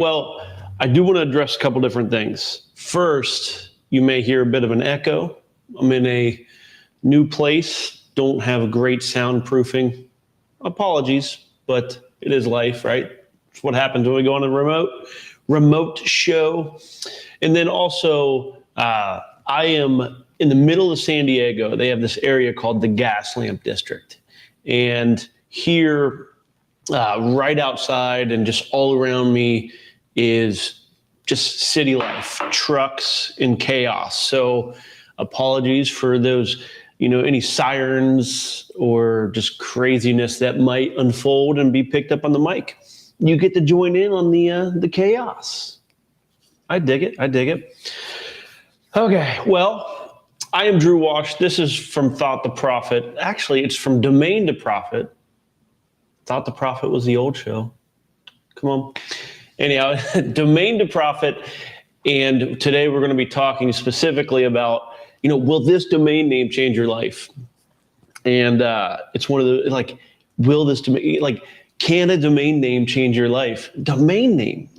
Well, I do want to address a couple different things. First, you may hear a bit of an echo. I'm in a new place, don't have great soundproofing. Apologies, but it is life, right? It's what happens when we go on a remote show. And then also, I am in the middle of San Diego. They have this area called the Gaslamp District. And here, right outside and just all around me is just city life, trucks and chaos. So apologies for those, any sirens or just craziness that might unfold and be picked up on the mic. You get to join in on the chaos. I dig it. Okay, well, I am Drew Wash. This is from Thought to Profit. Actually, it's from Domain to Profit. Thought to Profit was the old show. Come on. Anyhow, Domain to Profit. And today we're going to be talking specifically about, will this domain name change your life? And it's one of the, will this domain, can a domain name change your life? Domain name,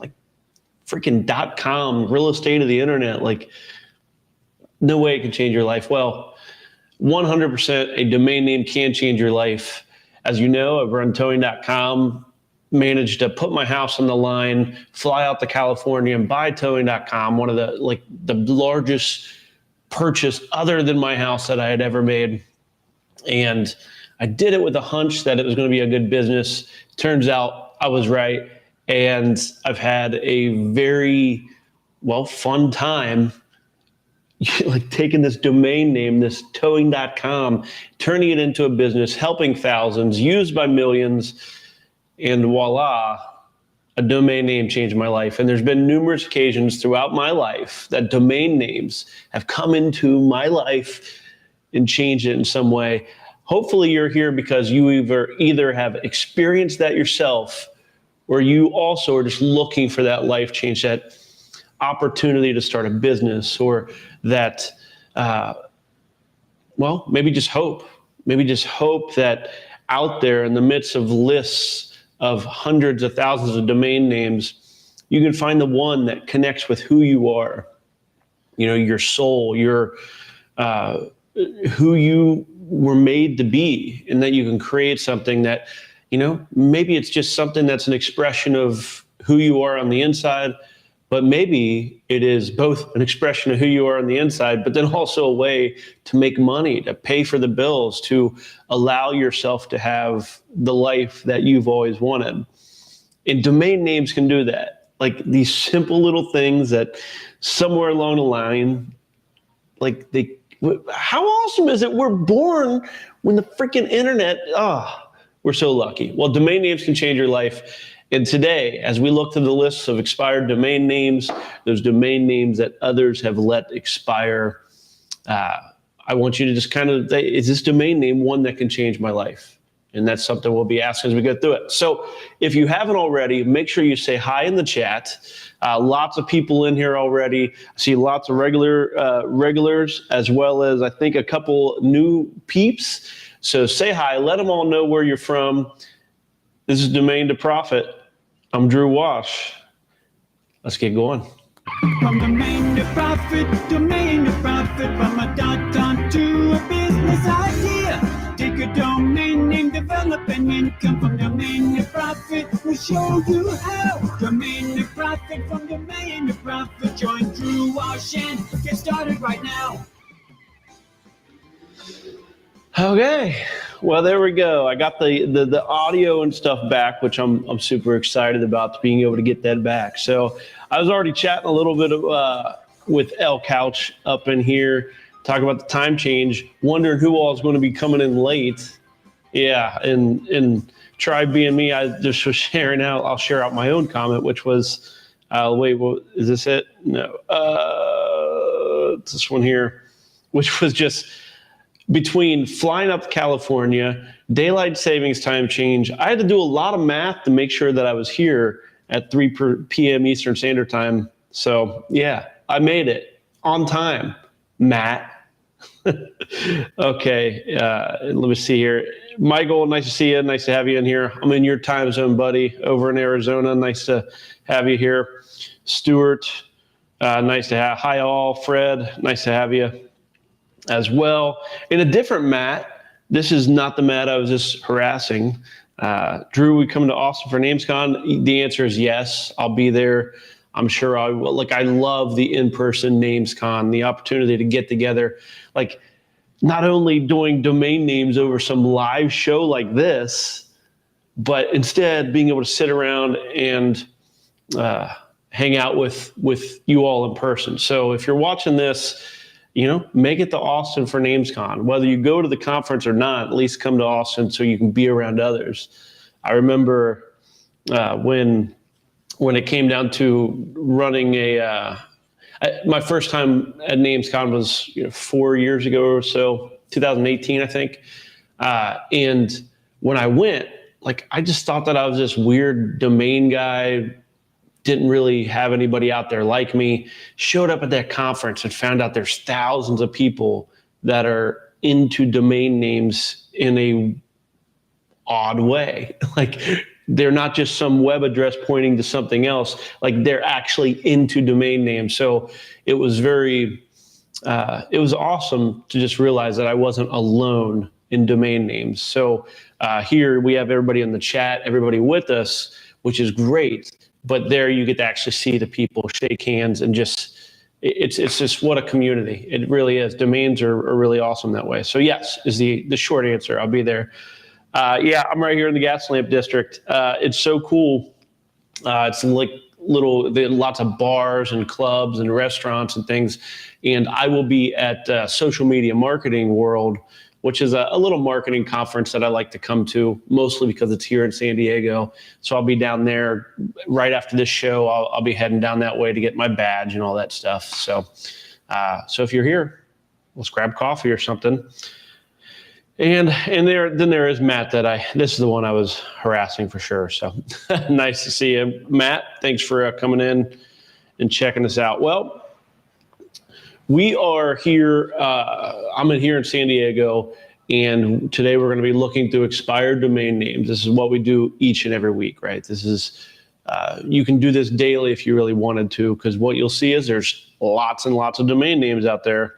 freaking .com, real estate of the internet, no way it can change your life. Well, 100% a domain name can change your life. As you know, I've run towing.com, managed to put my house on the line, fly out to California and buy towing.com, one of the largest purchase other than my house that I had ever made. And I did it with a hunch that it was going to be a good business. Turns out I was right. And I've had a very, fun time taking this domain name, this towing.com, turning it into a business, helping thousands, used by millions, and voila, a domain name changed my life. And there's been numerous occasions throughout my life that domain names have come into my life and changed it in some way. Hopefully you're here because you either have experienced that yourself, or you also are just looking for that life change, that opportunity to start a business, or that, maybe just hope. Maybe just hope that out there in the midst of lists of hundreds of thousands of domain names, you can find the one that connects with who you are, your soul, your who you were made to be, and that you can create something that, maybe it's just something that's an expression of who you are on the inside, but maybe it is both an expression of who you are on the inside, but then also a way to make money, to pay for the bills, to allow yourself to have the life that you've always wanted. And domain names can do that. These simple little things that somewhere along the line, how awesome is it? We're born when the freaking internet, we're so lucky. Well, domain names can change your life. And today, as we look to the lists of expired domain names, those domain names that others have let expire, I want you to just is this domain name one that can change my life? And that's something we'll be asking as we go through it. So if you haven't already, make sure you say hi in the chat. Lots of people in here already. I see lots of regulars, as well as I think a couple new peeps. So say hi, let them all know where you're from. This is Domain to Profit. I'm Drew Wash. Let's get going. From domain to profit, from a .com to a business idea. Take a domain name, develop an income from domain to profit. We'll show you how. Domain to profit, from domain to profit. Join Drew Wash and get started right now. Okay, well, there we go. I got the audio and stuff back, which I'm super excited about, being able to get that back. So I was already chatting a little bit with El Couch up in here, talking about the time change, wondering who all is going to be coming in late. Yeah, and try being me. I just was sharing out. I'll share out my own comment, which was, is this it? No, it's this one here, which was just, between flying up to California, daylight savings time change, I had to do a lot of math to make sure that I was here at 3 p.m. Eastern Standard Time. So yeah, I made it on time, Matt. Okay, let me see here. Michael, nice to see you. Nice to have you in here. I'm in your time zone, buddy, over in Arizona. Nice to have you here. Stuart, nice to have. Hi, all. Fred, nice to have you as well. In a different Matt, this is not the Matt I was just harassing. Drew, we come to Austin for NamesCon? The answer is yes. I'll be there. I'm sure I will. Like, I love the in-person NamesCon, the opportunity to get together. Like, not only doing domain names over some live show like this, but instead being able to sit around and hang out with you all in person. So if you're watching this, make it to Austin for NamesCon. Whether you go to the conference or not, at least come to Austin so you can be around others. I remember when it came down to running my first time at NamesCon was 4 years ago or so, 2018, I think. And when I went, I just thought that I was this weird domain guy, didn't really have anybody out there like me. Showed up at that conference and found out there's thousands of people that are into domain names in a odd way. They're not just some web address pointing to something else. They're actually into domain names. So it was it was awesome to just realize that I wasn't alone in domain names. So here we have everybody in the chat, everybody with us, which is great. But there you get to actually see the people, shake hands, and it's just what a community. It really is. Domains are really awesome that way. So yes, is the short answer. I'll be there. Yeah, I'm right here in the Gaslamp District. It's so cool. It's lots of bars and clubs and restaurants and things. And I will be at Social Media Marketing World, which is a little marketing conference that I like to come to, mostly because it's here in San Diego. So I'll be down there right after this show. I'll be heading down that way to get my badge and all that stuff. So if you're here, let's grab coffee or something. And there is Matt this is the one I was harassing for sure. So nice to see you, Matt. Thanks for coming in and checking us out. Well, we are here. I'm here in San Diego, and today we're going to be looking through expired domain names. This is what we do each and every week, right? This is you can do this daily if you really wanted to, because what you'll see is there's lots and lots of domain names out there.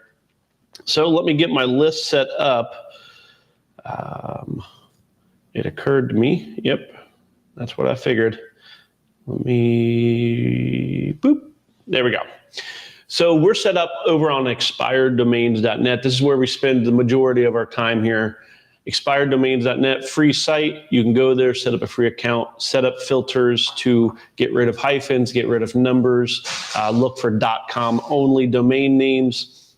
So let me get my list set up. It occurred to me. Yep, that's what I figured. Let me boop. There we go. So we're set up over on expireddomains.net. This is where we spend the majority of our time here. Expireddomains.net, free site. You can go there, set up a free account, set up filters to get rid of hyphens, get rid of numbers, look for .com only domain names,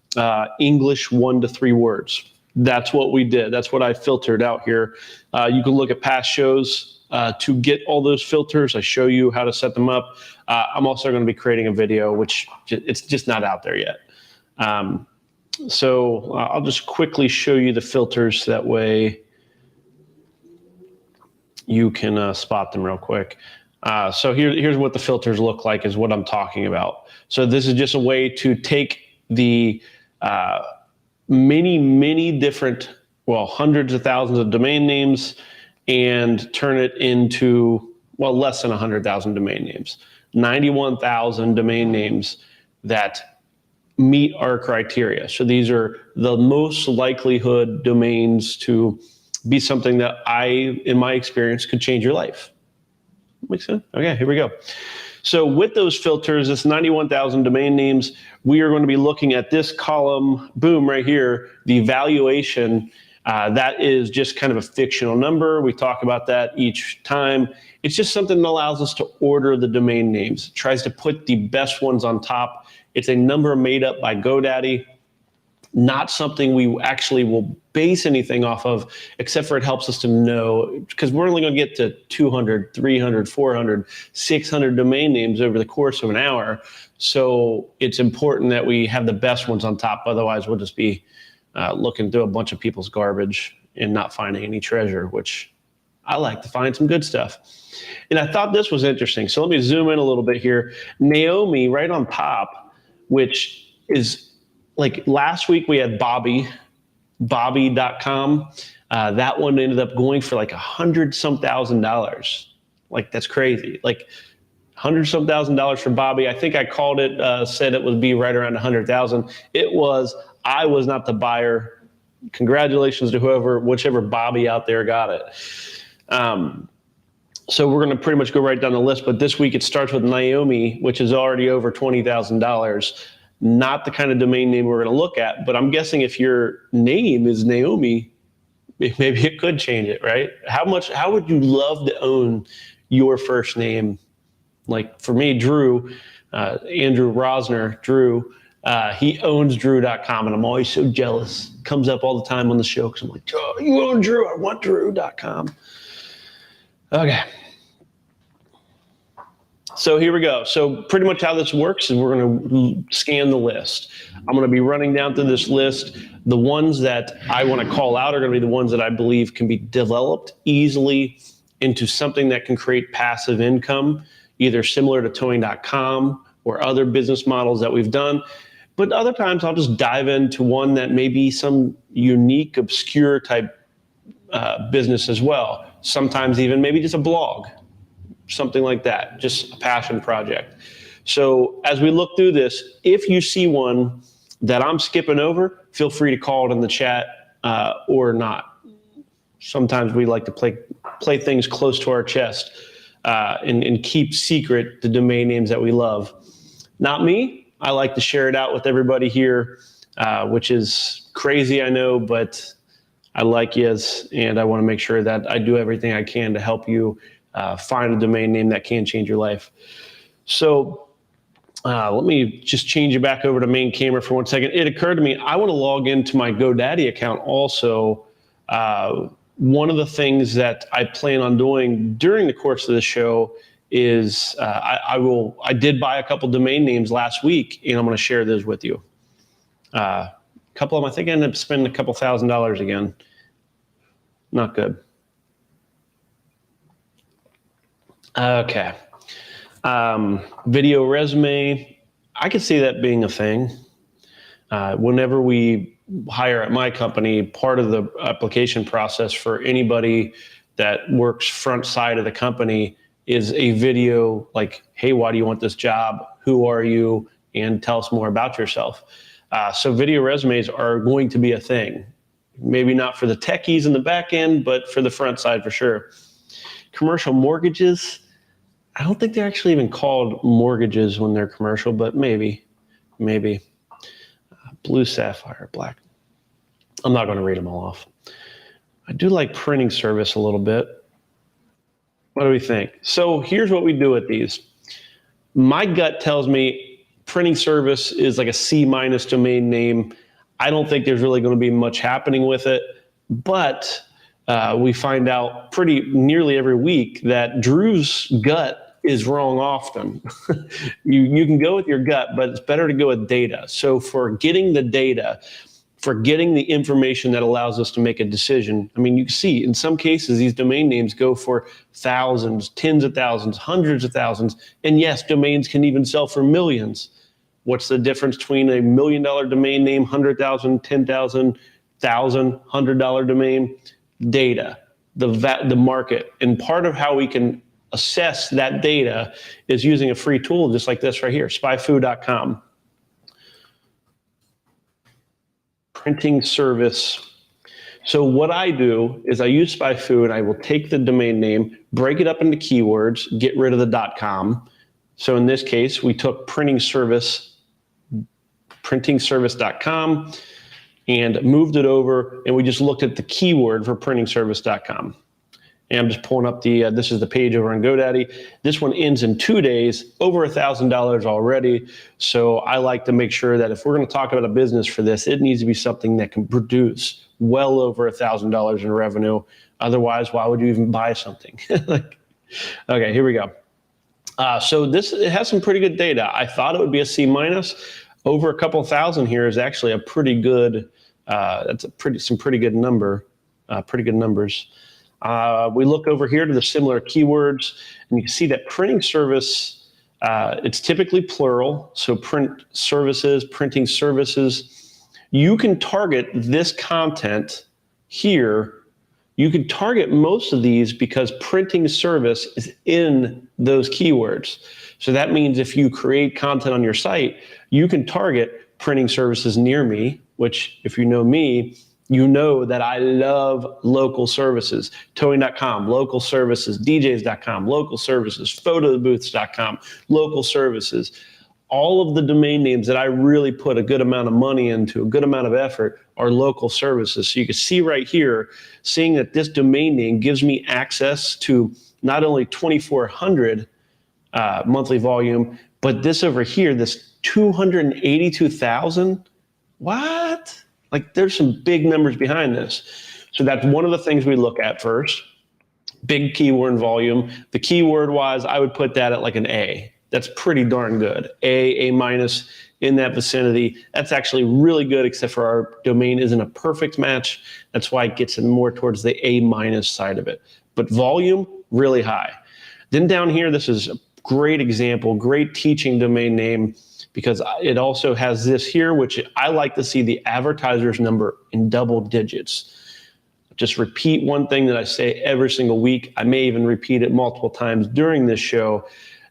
English 1 to 3 words. That's what we did. That's what I filtered out here. You can look at past shows to get all those filters. I show you how to set them up. I'm also going to be creating a video, which it's just not out there yet. So I'll just quickly show you the filters. That way you can spot them real quick. So here's what the filters look like, is what I'm talking about. So this is just a way to take the many different, hundreds of thousands of domain names and turn it into, less than 100,000 domain names. 91,000 domain names that meet our criteria. So these are the most likelihood domains to be something that in my experience, could change your life. Makes sense? Okay, here we go. So with those filters, this 91,000 domain names, we are going to be looking at this column, boom, right here, the valuation. That is just kind of a fictional number. We talk about that each time. It's just something that allows us to order the domain names. It tries to put the best ones on top. It's a number made up by GoDaddy, not something we actually will base anything off of, except for it helps us to know, because we're only going to get to 200, 300, 400, 600 domain names over the course of an hour. So it's important that we have the best ones on top. Otherwise, we'll just be looking through a bunch of people's garbage and not finding any treasure, which I like to find some good stuff. And I thought this was interesting. So let me zoom in a little bit here. Naomi right on top, which is like last week we had Bobby.com. That one ended up going for like $100-some thousand. Like that's crazy. Like $100-some thousand for Bobby. I think I called it, said it would be right around 100,000. It was. I was not the buyer. Congratulations to whichever Bobby out there got it. So we're going to pretty much go right down the list. But this week it starts with Naomi, which is already over $20,000. Not the kind of domain name we're going to look at. But I'm guessing if your name is Naomi, maybe it could change it, right? How would you love to own your first name? Like for me, Drew, Andrew Rosner, Drew, he owns Drew.com, and I'm always so jealous. Comes up all the time on the show because I'm like, oh, you own Drew, I want Drew.com. Okay. So here we go. So pretty much how this works is we're going to scan the list. I'm going to be running down through this list. The ones that I want to call out are going to be the ones that I believe can be developed easily into something that can create passive income, either similar to Towing.com or other business models that we've done. But other times I'll just dive into one that may be some unique, obscure type business as well. Sometimes even maybe just a blog, something like that, just a passion project. So as we look through this, if you see one that I'm skipping over, feel free to call it in the chat or not. Sometimes we like to play things close to our chest and keep secret the domain names that we love. Not me. I like to share it out with everybody here, which is crazy, I know, but I like yous, and I want to make sure that I do everything I can to help you find a domain name that can change your life. So let me just change it back over to main camera for 1 second. It occurred to me, I want to log into my GoDaddy account also. One of the things that I plan on doing during the course of the show is I did buy a couple domain names last week, and I'm going to share those with you. A couple of them, I think I ended up spending a couple $1,000s again. Not good. Okay. Video resume. I could see that being a thing. Whenever we hire at my company, part of the application process for anybody that works front side of the company is a video like, hey, why do you want this job? Who are you? And tell us more about yourself. So video resumes are going to be a thing. Maybe not for the techies in the back end, but for the front side for sure. Commercial mortgages. I don't think they're actually even called mortgages when they're commercial, but maybe. Blue sapphire, black. I'm not going to read them all off. I do like printing service a little bit. What do we think? So here's what we do with these. My gut tells me printing service is like a C- domain name. I don't think there's really going to be much happening with it, but we find out pretty nearly every week that Drew's gut is wrong often. You can go with your gut, but it's better to go with data. So for getting the data, for getting the information that allows us to make a decision, I mean, you can see in some cases, these domain names go for thousands, tens of thousands, hundreds of thousands. And yes, domains can even sell for millions. What's the difference between $1 million domain name, 100,000, 10,000, $1,000, $100 domain? Data, the market. And part of how we can assess that data is using a free tool just like this right here, spyfu.com. Printing service. So what I do is I use SpyFu and I will take the domain name, break it up into keywords, get rid of the .com. So in this case, we took printingservice.com and moved it over, and we just looked at the keyword for printingservice.com. And I'm just pulling up this is the page over on GoDaddy. This one ends in 2 days, over $1,000 already. So I like to make sure that if we're going to talk about a business for this, it needs to be something that can produce well over $1,000 in revenue. Otherwise, why would you even buy something? Okay, here we go. So it has some pretty good data. I thought it would be a C-. Over a couple thousand here is actually a pretty good, some pretty good number, pretty good numbers. We look over here to the similar keywords, and you can see that printing service, it's typically plural. So print services, printing services. you can target this content here. You can target most of these because printing service is in those keywords. So that means if you create content on your site, you can target printing services near me, which if you know me, you know that I love local services. Towing.com, local services, DJs.com, local services, photobooths.com, local services. All of the domain names that I really put a good amount of money into, a good amount of effort, are local services. So you can see right here, seeing that this domain name gives me access to not only 2,400 monthly volume, but this over here, this 282,000. What? Like, there's some big numbers behind this. So that's one of the things we look at first. Big keyword volume. The keyword wise, I would put that at like an A. That's pretty darn good. A minus, in that vicinity. That's actually really good, except for our domain isn't a perfect match. That's why it gets in more towards the A minus side of it. But volume, really high. Then down here, this is a great example, great teaching domain name, because it also has this here, which I like to see the advertisers number in double digits. Just repeat one thing that I say every single week. I may even repeat it multiple times during this show.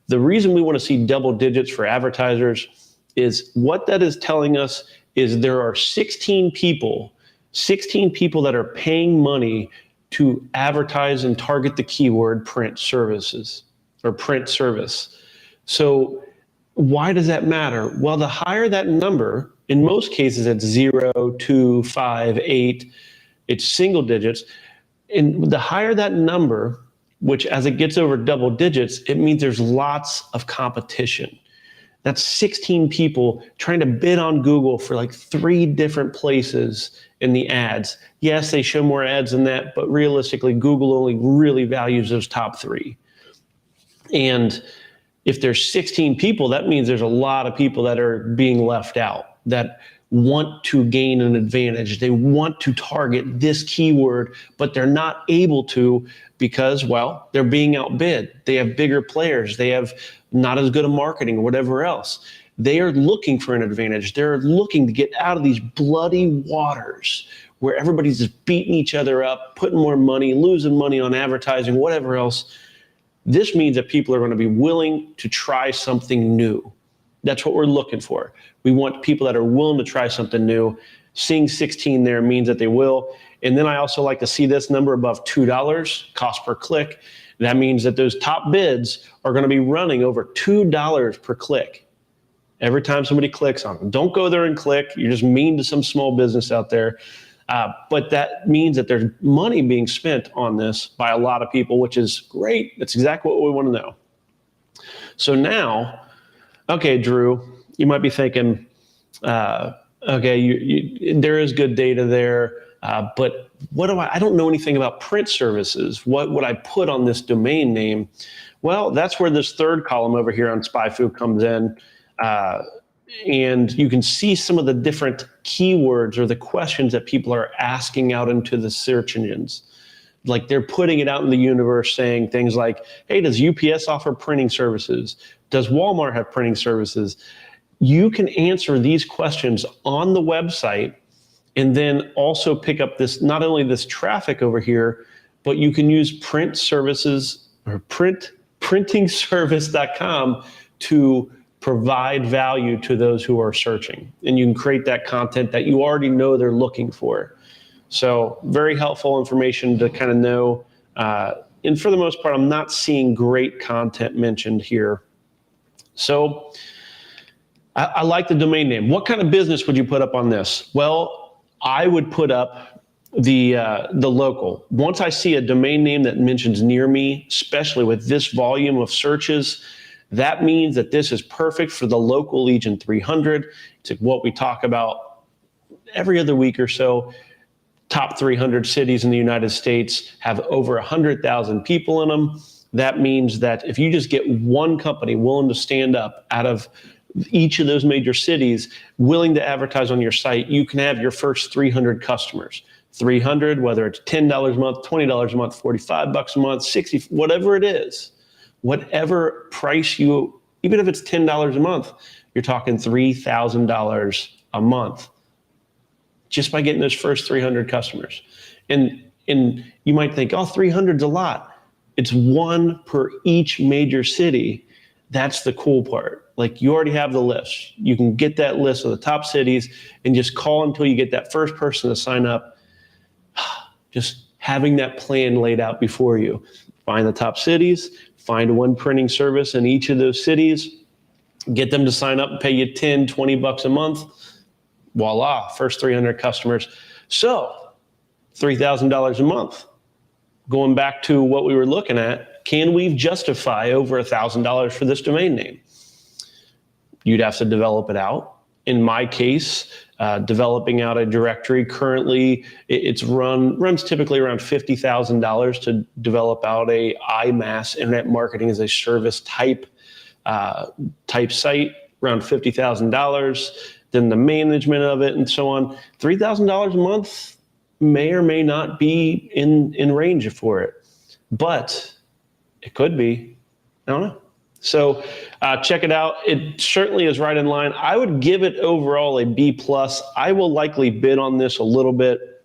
The reason we want to see double digits for advertisers is what that is telling us is there are 16 people that are paying money to advertise and target the keyword print services or print service. So why does that matter? Well, the higher that number, in most cases it's 0, 2, 5, 8, it's single digits. And the higher that number, which as it gets over double digits, it means there's lots of competition. That's 16 people trying to bid on Google for like 3 different places in the ads. Yes, they show more ads than that, but realistically, Google only really values those top 3. And if there's 16 people, that means there's a lot of people that are being left out, that want to gain an advantage. They want to target this keyword, but they're not able to because, well, they're being outbid. They have bigger players. They have not as good a marketing or whatever else. They are looking for an advantage. They're looking to get out of these bloody waters where everybody's just beating each other up, putting more money, losing money on advertising, whatever else. This means that people are going to be willing to try something new. That's what we're looking for. We want people that are willing to try something new. Seeing 16 there means that they will. And then I also like to see this number above $2 cost per click. That means that those top bids are going to be running over $2 per click every time somebody clicks on them. Don't go there and click. You're just mean to some small business out there. But that means that there's money being spent on this by a lot of people, which is great. That's exactly what we want to know. So now, okay, Drew, you might be thinking, okay, there is good data there, but what do I don't know anything about print services. What would I put on this domain name? Well, that's where this third column over here on SpyFu comes in. And you can see some of the different keywords or the questions that people are asking out into the search engines. Like they're putting it out in the universe saying things like, hey, does UPS offer printing services? Does Walmart have printing services? You can answer these questions on the website and then also pick up this, not only this traffic over here, but you can use print services or printingservice.com to provide value to those who are searching. And you can create that content that you already know they're looking for. So very helpful information to kind of know. And for the most part, I'm not seeing great content mentioned here. So I like the domain name. What kind of business would you put up on this? Well, I would put up the local. Once I see a domain name that mentions near me, especially with this volume of searches, that means that this is perfect for the local Legion 300. It's what we talk about every other week or so. Top 300 cities in the United States have over 100,000 people in them. That means that if you just get one company willing to stand up out of each of those major cities, willing to advertise on your site, you can have your first 300 customers. 300, whether it's $10 a month, $20 a month, $45 a month, $60, whatever it is. Whatever price you, even if it's $10 a month, you're talking $3,000 a month. just by getting those first 300 customers. And you might think, oh, 300's a lot. It's one per each major city. That's the cool part. Like, you already have the list. You can get that list of the top cities and just call until you get that first person to sign up. Just having that plan laid out before you. Find the top cities, find one printing service in each of those cities, get them to sign up and pay you 10, 20 bucks a month. Voila, first 300 customers. So $3,000 a month. Going back to what we were looking at, can we justify over $1,000 for this domain name? You'd have to develop it out. In my case, developing out a directory, currently runs typically around $50,000 to develop out a IMaaS, Internet Marketing as a Service type site, around $50,000. Then the management of it and so on. $3,000 a month may or may not be in range for it, but it could be. I don't know. So check it out. It certainly is right in line. I would give it overall a B+. I will likely bid on this a little bit.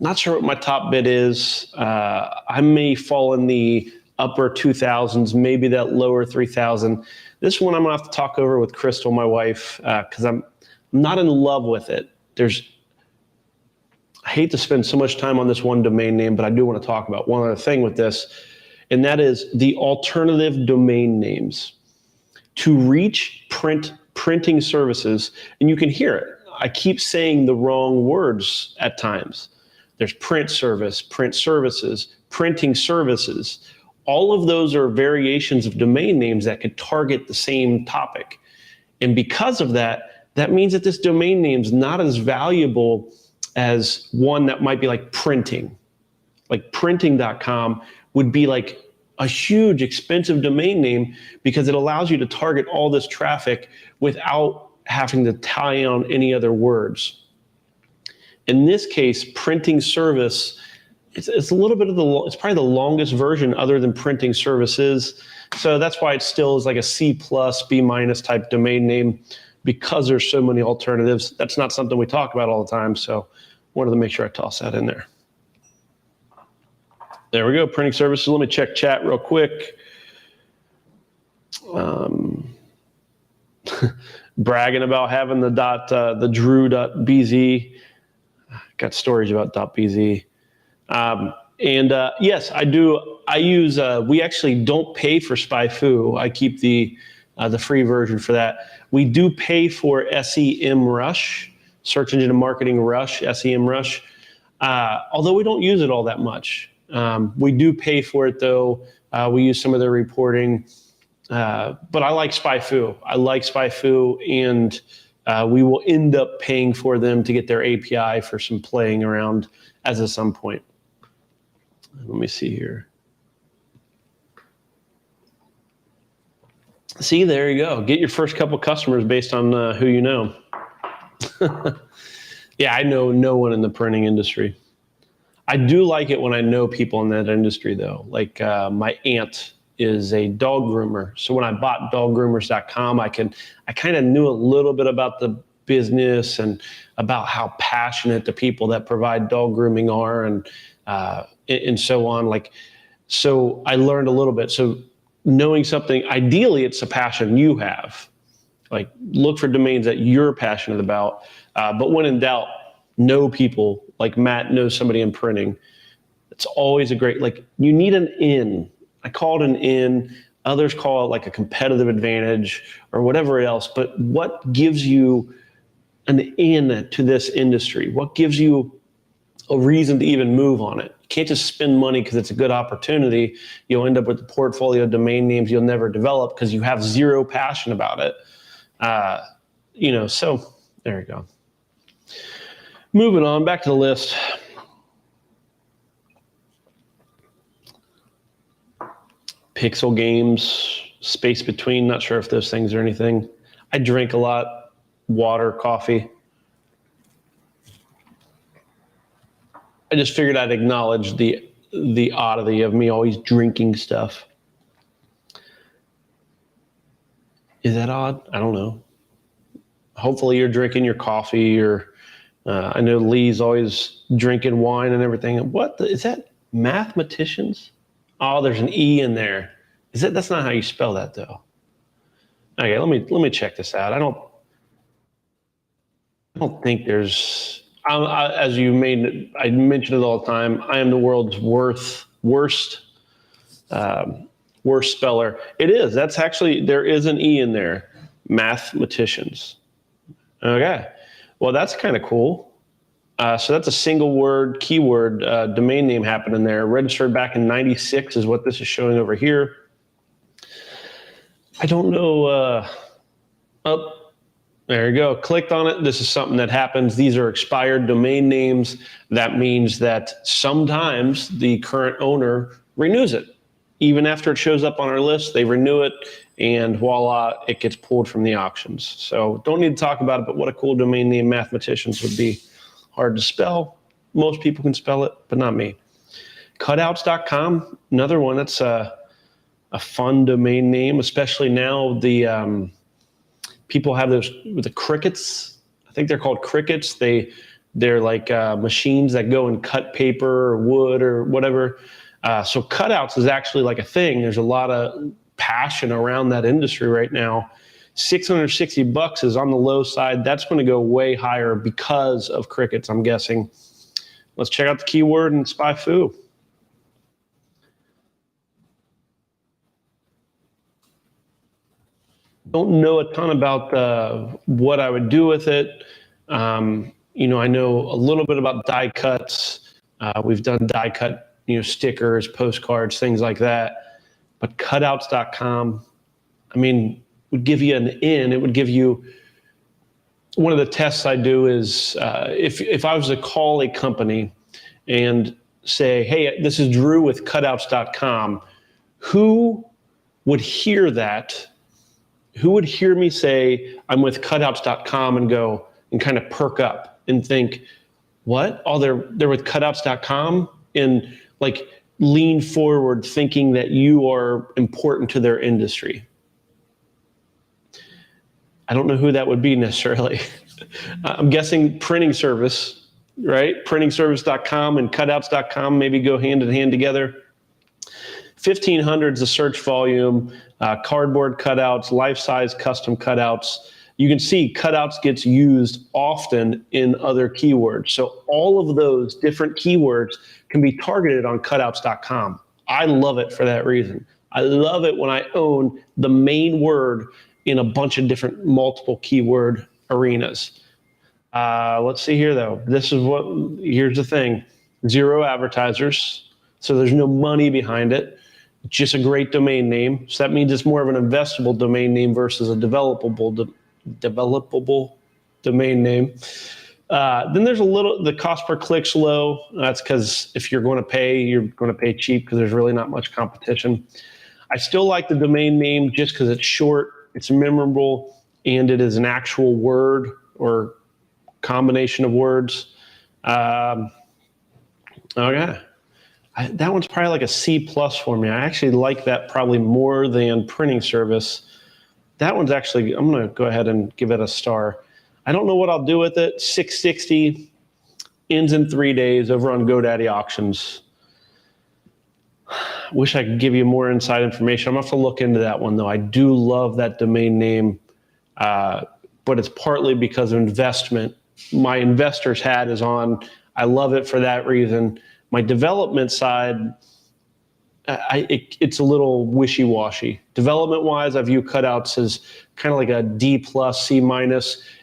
Not sure what my top bid is. I may fall in the upper 2,000s, maybe that lower 3,000. This one I'm gonna have to talk over with Crystal, my wife, because I'm not in love with it. I hate to spend so much time on this one domain name, but I do want to talk about one other thing with this, and that is the alternative domain names. To reach printing services, and you can hear it. I keep saying the wrong words at times. There's print service, print services, printing services. All of those are variations of domain names that could target the same topic. And because of that, that means that this domain name is not as valuable as one that might be like printing. Like printing.com would be like a huge expensive domain name because it allows you to target all this traffic without having to tie on any other words. In this case, printing service, it's a little bit of it's probably the longest version other than printing services. So that's why it still is like a C+, B- type domain name, because there's so many alternatives. That's not something we talk about all the time. So wanted to make sure I toss that in there. There we go, printing services. Let me check chat real quick. Bragging about having the drew.bz. Got stories about .bz. Yes, I do. I use, we actually don't pay for SpyFu. I keep the free version for that. We do pay for SEMrush, Search Engine Marketing Rush, SEMrush, although we don't use it all that much. We do pay for it though. We use some of their reporting, but I like SpyFu. I like SpyFu, and we will end up paying for them to get their API for some playing around as of some point. Let me see here. See, there you go. Get your first couple customers based on who you know. Yeah, I know no one in the printing industry. I do like it when I know people in that industry though. Like my aunt is a dog groomer. So when I bought doggroomers.com, I kind of knew a little bit about the business and about how passionate the people that provide dog grooming are and so on. Like, so I learned a little bit. So knowing something, ideally it's a passion you have. Like, look for domains that you're passionate about. But when in doubt, know people. Like Matt knows somebody in printing. It's always a great, like, you need an in. I call it an in. Others call it like a competitive advantage or whatever else. But what gives you an in to this industry? What gives you a reason to even move on it? You can't just spend money because it's a good opportunity. You'll end up with a portfolio of domain names you'll never develop because you have zero passion about it. So there you go. Moving on, back to the list. Pixel Games, Space Between, not sure if those things are anything. I drink a lot, water, coffee. I just figured I'd acknowledge the oddity of me always drinking stuff. Is that odd? I don't know. Hopefully you're drinking your coffee or I know Lee's always drinking wine and everything. Is that mathematicians? Oh, there's an E in there. That's not how you spell that though. Okay, let me check this out. I don't think there's. As I mention it all the time. I am the world's worst speller. It is. That's actually, there is an E in there. Mathematicians. Okay. Well, that's kind of cool. So that's a single word keyword domain name happening there. Registered back in '96 is what this is showing over here. I don't know. There you go. Clicked on it. This is something that happens. These are expired domain names. That means that sometimes the current owner renews it. Even after it shows up on our list, they renew it, and voila, it gets pulled from the auctions. So don't need to talk about it, but what a cool domain name. Mathematicians would be hard to spell. Most people can spell it, but not me. Cutouts.com, another one that's a fun domain name, especially now the people have those with the Crickets. I think they're called Crickets. They're like machines that go and cut paper or wood or whatever. So Cutouts is actually like a thing. There's a lot of passion around that industry right now. $660 is on the low side. That's going to go way higher because of Crickets, I'm guessing. Let's check out the keyword and spy foo. Don't know a ton about what I would do with it. I know a little bit about die cuts. We've done die cut, stickers, postcards, things like that. But cutouts.com, would give you an in. It would give you, one of the tests I do is if I was to call a company and say, hey, this is Drew with cutouts.com, who would hear that? Who would hear me say I'm with cutouts.com and go and kind of perk up and think, what? Oh, they're with cutouts.com, and like lean forward thinking that you are important to their industry. I don't know who that would be necessarily. I'm guessing printing service, right? Printingservice.com and cutouts.com maybe go hand in hand together. 1,500 is the search volume, cardboard cutouts, life-size custom cutouts. You can see cutouts gets used often in other keywords. So all of those different keywords can be targeted on cutouts.com. I love it for that reason. I love it when I own the main word in a bunch of different multiple keyword arenas. Let's see here though. Here's the thing. 0 advertisers. So there's no money behind it. Just a great domain name. So that means it's more of an investable domain name versus a developable domain name. Then there's the cost per click's low. That's because if you're going to pay cheap because there's really not much competition. I still like the domain name just because it's short, it's memorable, and it is an actual word or combination of words. Okay. That one's probably like a C+ for me. I actually like that probably more than printing service. That one's actually, I'm going to go ahead and give it a star. I don't know what I'll do with it. $660 ends in 3 days over on GoDaddy Auctions. Wish I could give you more inside information. I'm going to have to look into that one, though. I do love that domain name, but it's partly because of investment. My investor's hat is on. I love it for that reason. My development side, it's a little wishy-washy. Development-wise, I view cutouts as kind of like a D+, C-.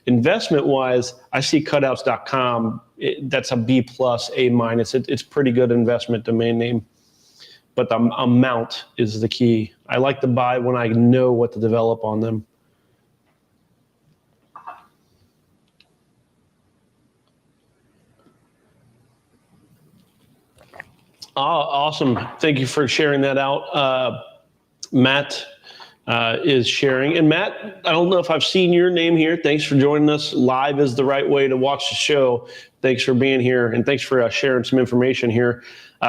Investment-wise, I see cutouts.com, that's a B+, A-. It's pretty good investment domain name. But the amount is the key. I like to buy when I know what to develop on them. Oh, awesome. Thank you for sharing that out. Matt is sharing. And Matt, I don't know if I've seen your name here. Thanks for joining us. Live is the right way to watch the show. Thanks for being here, and thanks for sharing some information here.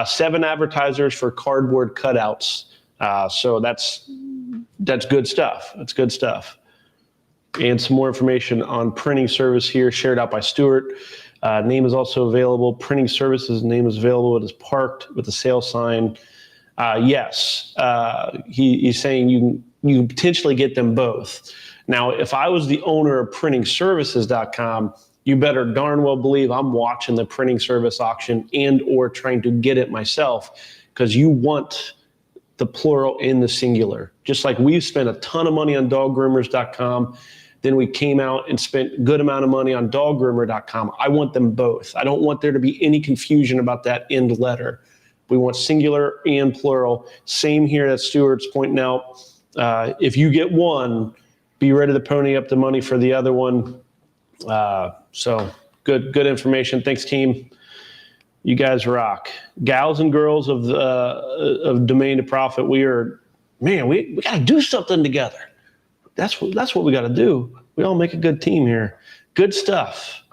7 advertisers for cardboard cutouts. So that's good stuff. That's good stuff. And some more information on printing service here shared out by Stuart. Name is also available. Printing services name is available. It is parked with a sale sign. Yes, he's saying you can potentially get them both. Now, if I was the owner of printingservices.com, you better darn well believe I'm watching the printing service auction and or trying to get it myself, because you want the plural in the singular. Just like we've spent a ton of money on doggroomers.com, then we came out and spent a good amount of money on doggroomer.com. I want them both. I don't want there to be any confusion about that end letter. We want singular and plural. Same here that Stuart's pointing out. If you get one, be ready to pony up the money for the other one. So good information. Thanks, team. You guys rock. Gals and girls of Domain to Profit, we got to do something together. That's what we got to do. We all make a good team here. Good stuff.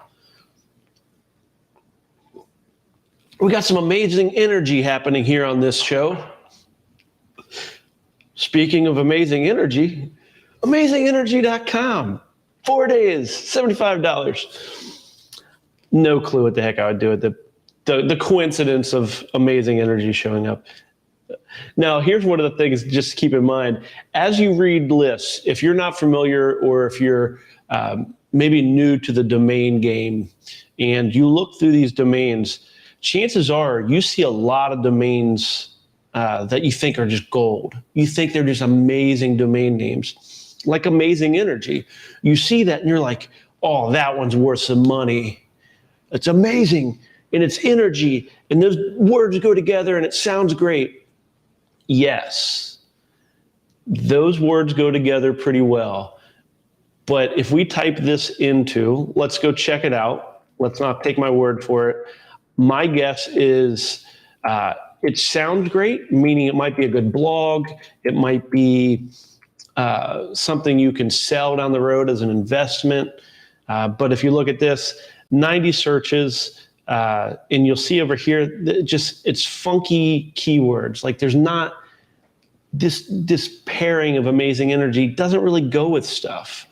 We got some amazing energy happening here on this show. Speaking of amazing energy, amazingenergy.com. 4 days, $75. No clue what the heck I would do with the coincidence of Amazing Energy showing up. Now, here's one of the things just to keep in mind. As you read lists, if you're not familiar or if you're maybe new to the domain game and you look through these domains, chances are you see a lot of domains that you think are just gold. You think they're just amazing domain names, like Amazing Energy. You see that and you're like, oh, that one's worth some money. It's amazing and it's energy and those words go together and it sounds great. Yes, those words go together pretty well. But if we type this into, let's go check it out. Let's not take my word for it. My guess is it sounds great, meaning it might be a good blog. It might be something you can sell down the road as an investment. But if you look at this, 90 searches, and you'll see over here, it's funky keywords. Like there's not this pairing of Amazing Energy doesn't really go with stuff.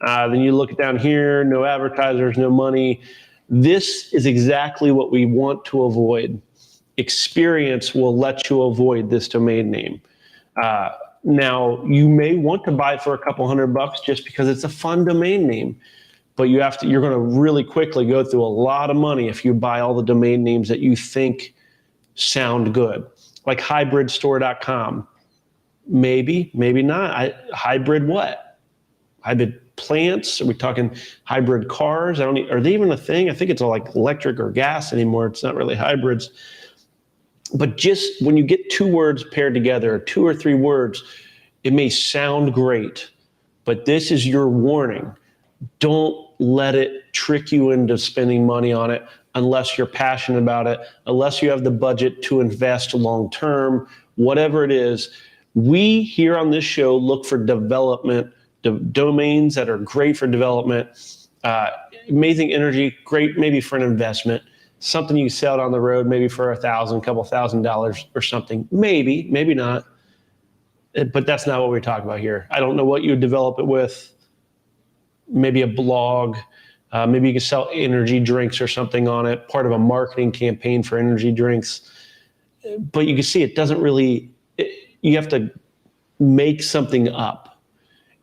Then you look down here, no advertisers, no money. This is exactly what we want to avoid. Experience will let you avoid this domain name. Now, you may want to buy it for a couple $100 just because it's a fun domain name. But you're going to really quickly go through a lot of money if you buy all the domain names that you think sound good. Like hybridstore.com. Maybe not. Hybrid what? Hybrid plants? Are we talking hybrid cars? Are they even a thing? I think it's all like electric or gas anymore. It's not really hybrids. But just when you get two words paired together, 2 or 3 words, it may sound great. But this is your warning. Don't let it trick you into spending money on it unless you're passionate about it, unless you have the budget to invest long term, whatever it is. We here on this show look for development, domains that are great for development. Amazing Energy, great maybe for an investment, something you sell down the road, maybe for $1,000, couple $1,000 or something. Maybe not. But that's not what we're talking about here. I don't know what you would develop it with. Maybe a blog, maybe you can sell energy drinks or something on it, part of a marketing campaign for energy drinks. But you can see it doesn't really, you have to make something up.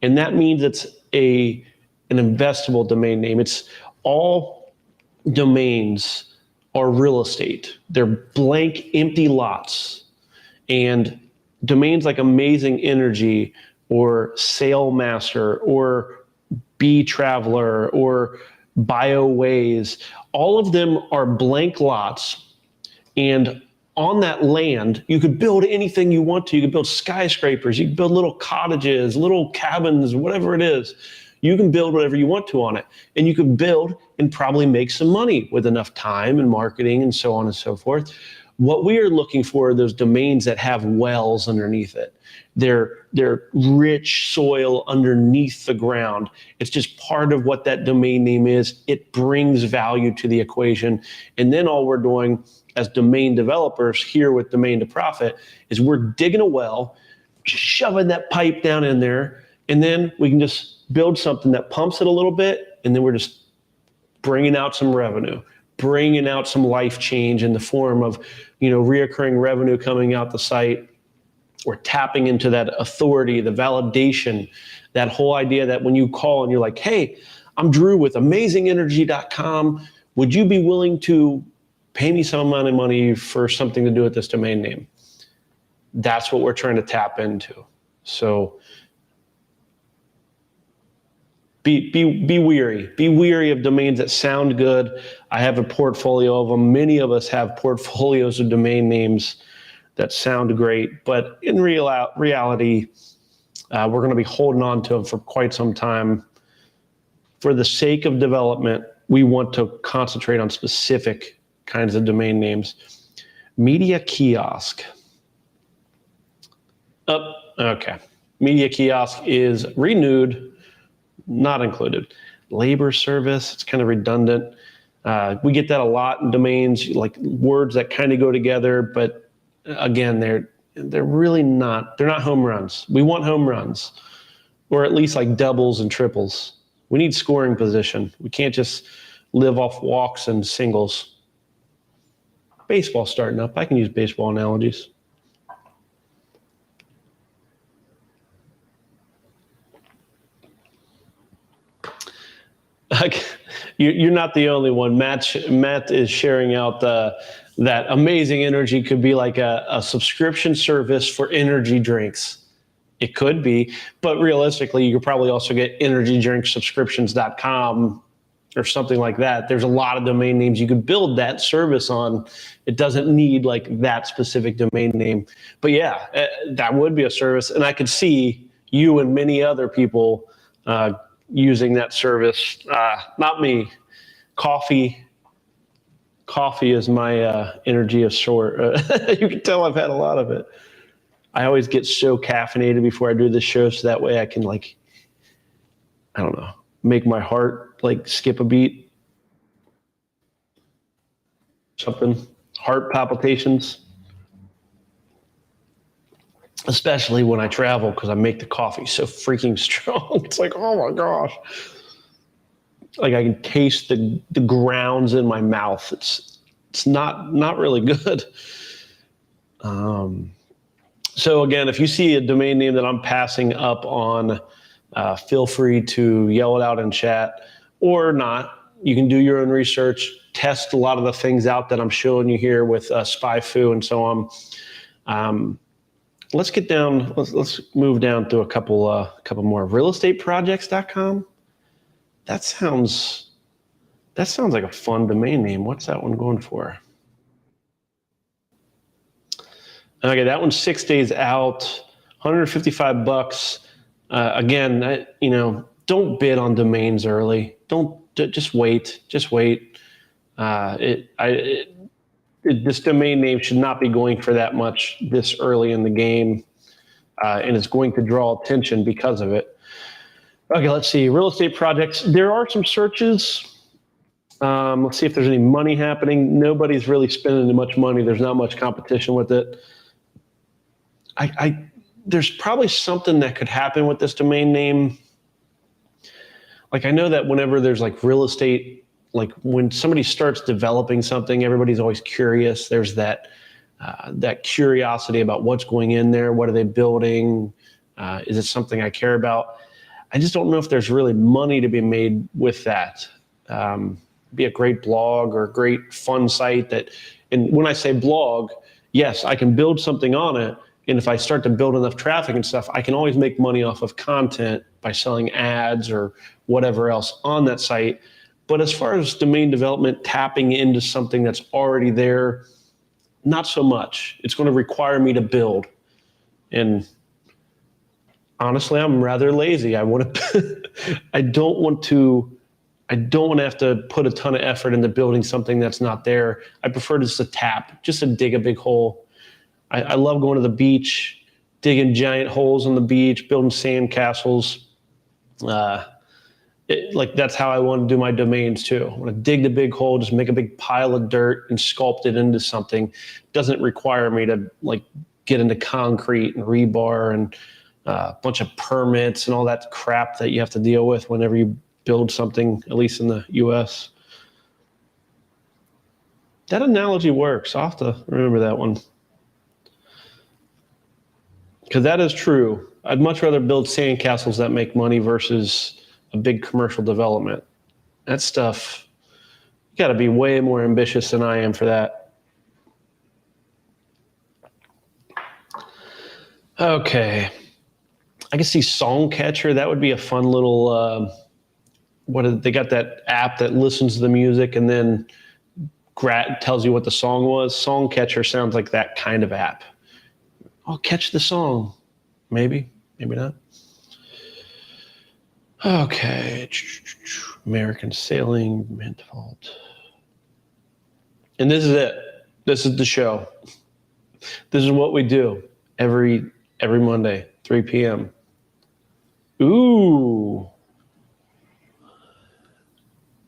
And that means it's an investable domain name. It's all domains are real estate. They're blank, empty lots. And domains like Amazing Energy or SaleMaster or Bee Traveler or BioWays, all of them are blank lots. And on that land, you could build anything you want to. You could build skyscrapers, you can build little cottages, little cabins, whatever it is. You can build whatever you want to on it. And you can build and probably make some money with enough time and marketing and so on and so forth. What we are looking for are those domains that have wells underneath it. They're rich soil underneath the ground. It's just part of what that domain name is. It brings value to the equation. And then all we're doing as domain developers here with Domain to Profit is we're digging a well, shoving that pipe down in there, and then we can just build something that pumps it a little bit, and then we're just bringing out some revenue. bringing out some life change in the form of, reoccurring revenue coming out the site. We're tapping into that authority, the validation, that whole idea that when you call and you're like, hey, I'm Drew with AmazingEnergy.com. Would you be willing to pay me some amount of money for something to do with this domain name? That's what we're trying to tap into. So be weary. Be weary of domains that sound good. I have a portfolio of them. Many of us have portfolios of domain names that sound great, but in reality, we're going to be holding on to them for quite some time. For the sake of development, we want to concentrate on specific kinds of domain names. Media Kiosk. Okay. Media Kiosk is renewed, not included. Labor service, it's kind of redundant. We get that a lot in domains, like words that kind of go together, but again, they're really not, they're not home runs. We want home runs, or at least like doubles and triples. We need scoring position. We can't just live off walks and singles. Baseball starting up. I can use baseball analogies. You're not the only one. Matt is sharing out that Amazing Energy could be like a subscription service for energy drinks. It could be, but realistically, you could probably also get energydrinksubscriptions.com or something like that. There's a lot of domain names you could build that service on. It doesn't need like that specific domain name. But yeah, that would be a service. And I could see you and many other people using that service. Not me. Coffee is my energy of sort. You can tell I've had a lot of it. I always get so caffeinated before I do the show, so that way I can make my heart skip a beat. Something, heart palpitations. Especially when I travel, because I make the coffee so freaking strong. It's like, oh my gosh. Like I can taste the grounds in my mouth. It's not really good. So again, if you see a domain name that I'm passing up on, feel free to yell it out in chat or not. You can do your own research, test a lot of the things out that I'm showing you here with SpyFu and so on. Let's get down. Let's move down to a couple more. Realestateprojects.com. That sounds like a fun domain name. What's that one going for? Okay, that one's 6 days out, $155. Again, don't bid on domains early. Just wait. This domain name should not be going for that much this early in the game, and it's going to draw attention because of it. Okay, let's see. Real estate projects. There are some searches. Let's see if there's any money happening. Nobody's really spending much money. There's not much competition with it. There's probably something that could happen with this domain name. Like I know that whenever there's real estate, when somebody starts developing something, everybody's always curious. There's that curiosity about what's going in there. What are they building? Is it something I care about? I just don't know if there's really money to be made with that. Be a great blog or a great fun site and when I say blog, yes, I can build something on it. And if I start to build enough traffic and stuff, I can always make money off of content by selling ads or whatever else on that site. But as far as domain development, tapping into something that's already there, not so much. It's going to require me to build. And honestly, I'm rather lazy. I don't want to have to put a ton of effort into building something that's not there. I prefer just to tap, just to dig a big hole. I love going to the beach, digging giant holes on the beach, building sand castles. That's how I want to do my domains too. I want to dig the big hole, just make a big pile of dirt and sculpt it into something. It doesn't require me to get into concrete and rebar and a bunch of permits and all that crap that you have to deal with whenever you build something, at least in the US. That analogy works. I'll have to remember that one. Because that is true. I'd much rather build sandcastles that make money versus a big commercial development. That stuff, you got to be way more ambitious than I am for that. Okay. I can see Songcatcher. That would be a fun little, they got that app that listens to the music and then tells you what the song was. Songcatcher sounds like that kind of app. I'll catch the song. Maybe, maybe not. Okay. American Sailing, Default. And this is it. This is the show. This is what we do every Monday, 3 p.m. Ooh.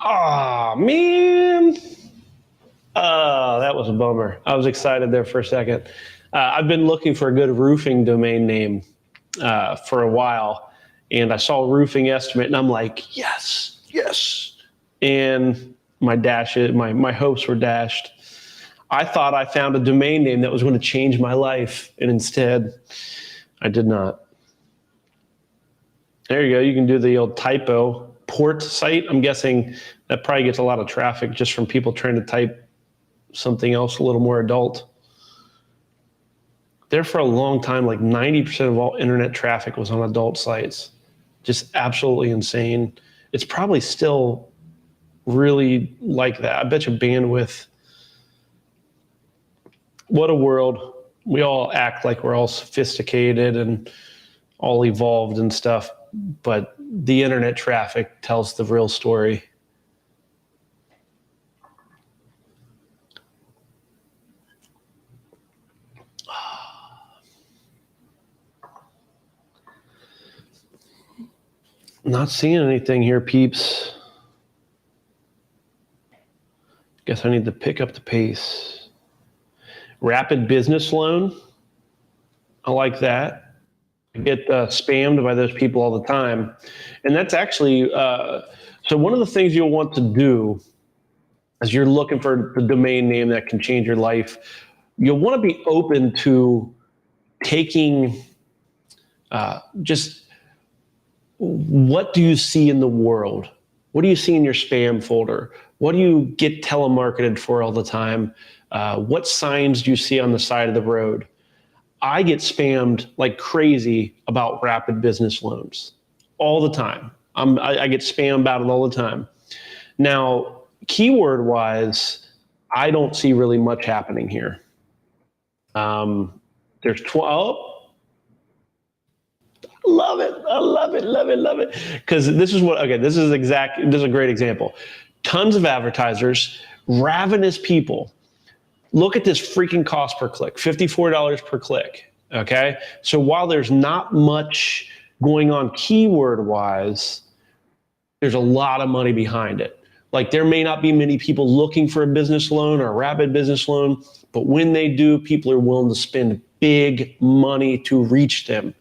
Ah, man. That was a bummer. I was excited there for a second. I've been looking for a good roofing domain name for a while, and I saw Roofing Estimate, and I'm like, yes. And my hopes were dashed. I thought I found a domain name that was going to change my life, and instead, I did not. There you go. You can do the old typo port site. I'm guessing that probably gets a lot of traffic just from people trying to type something else a little more adult. There for a long time, like 90% of all internet traffic was on adult sites. Just absolutely insane. It's probably still really like that. I bet you bandwidth. What a world. We all act like we're all sophisticated and all evolved and stuff, but the internet traffic tells the real story. Not seeing anything here, peeps. Guess I need to pick up the pace. Rapid business loan. I like that. I get spammed by those people all the time. And that's actually, so one of the things you'll want to do as you're looking for the domain name that can change your life, you'll want to be open to taking just what do you see in the world? What do you see in your spam folder? What do you get telemarketed for all the time? What signs do you see on the side of the road? I get spammed like crazy about rapid business loans all the time. I get spammed about it all the time. Now, keyword wise, I don't see really much happening here. There's 12. Love it. I love it. Because this is a great example. Tons of advertisers, ravenous people. Look at this freaking cost per click, $54 per click. Okay. So while there's not much going on keyword wise, there's a lot of money behind it. Like there may not be many people looking for a business loan or a rapid business loan, but when they do, people are willing to spend big money to reach them.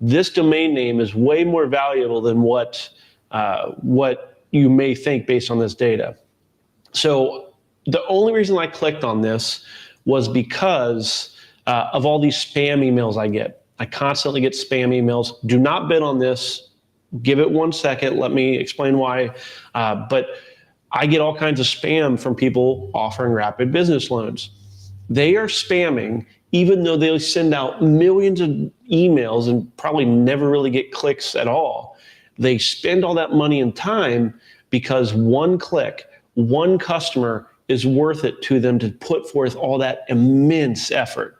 This domain name is way more valuable than what you may think based on this data. So the only reason I clicked on this was because of all these spam emails I get. I constantly get spam emails. Do not bid on this. Give it 1 second. Let me explain why. But I get all kinds of spam from people offering rapid business loans. They are spamming even though they send out millions of emails and probably never really get clicks at all. They spend all that money and time because one click, one customer is worth it to them to put forth all that immense effort.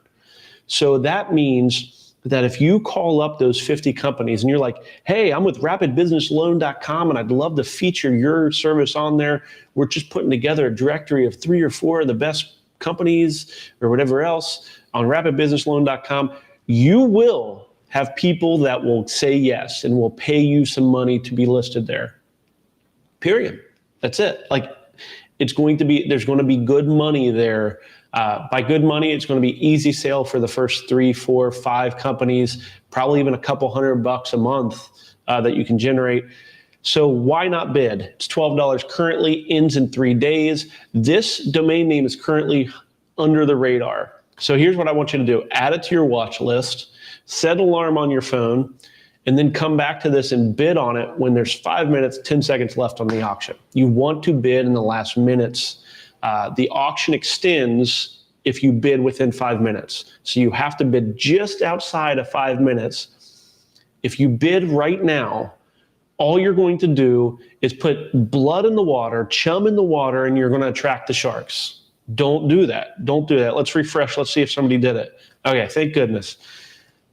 So that means that if you call up those 50 companies and you're like, hey, I'm with rapidbusinessloan.com and I'd love to feature your service on there. We're just putting together a directory of 3 or 4 of the best companies or whatever else on rapidbusinessloan.com, you will have people that will say yes and will pay you some money to be listed there. Period. That's it. Like there's going to be good money there. By good money, it's going to be easy sale for the first 3, 4, 5 companies, probably even a couple $100 a month that you can generate. So why not bid? It's $12 currently, ends in 3 days. This domain name is currently under the radar. So here's what I want you to do. Add it to your watch list, set an alarm on your phone, and then come back to this and bid on it when there's 5 minutes, 10 seconds left on the auction. You want to bid in the last minutes. The auction extends if you bid within 5 minutes. So you have to bid just outside of 5 minutes. If you bid right now, all you're going to do is put blood in the water, chum in the water, and you're going to attract the sharks. Don't do that. Don't do that. Let's refresh. Let's see if somebody did it. Okay, thank goodness.